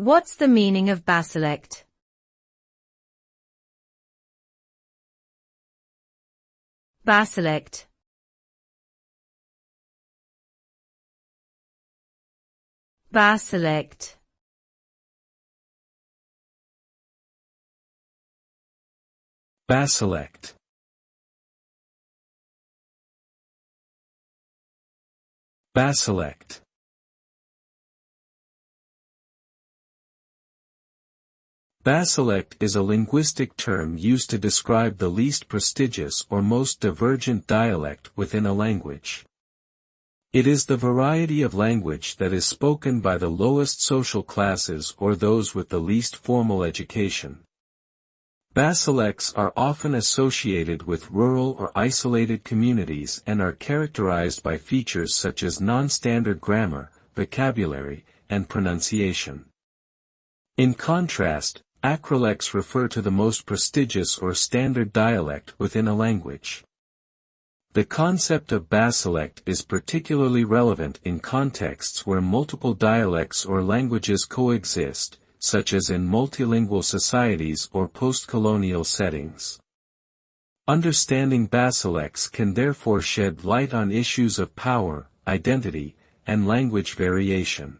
What's the meaning of basilect? Basilect. Basilect. Basilect. Basilect. Basilect is a linguistic term used to describe the least prestigious or most divergent dialect within a language. It is the variety of language that is spoken by the lowest social classes or those with the least formal education. Basilects are often associated with rural or isolated communities and are characterized by features such as non-standard grammar, vocabulary, and pronunciation. In contrast, acrolects refer to the most prestigious or standard dialect within a language. The concept of basilect is particularly relevant in contexts where multiple dialects or languages coexist, such as in multilingual societies or post-colonial settings. Understanding basilects can therefore shed light on issues of power, identity, and language variation.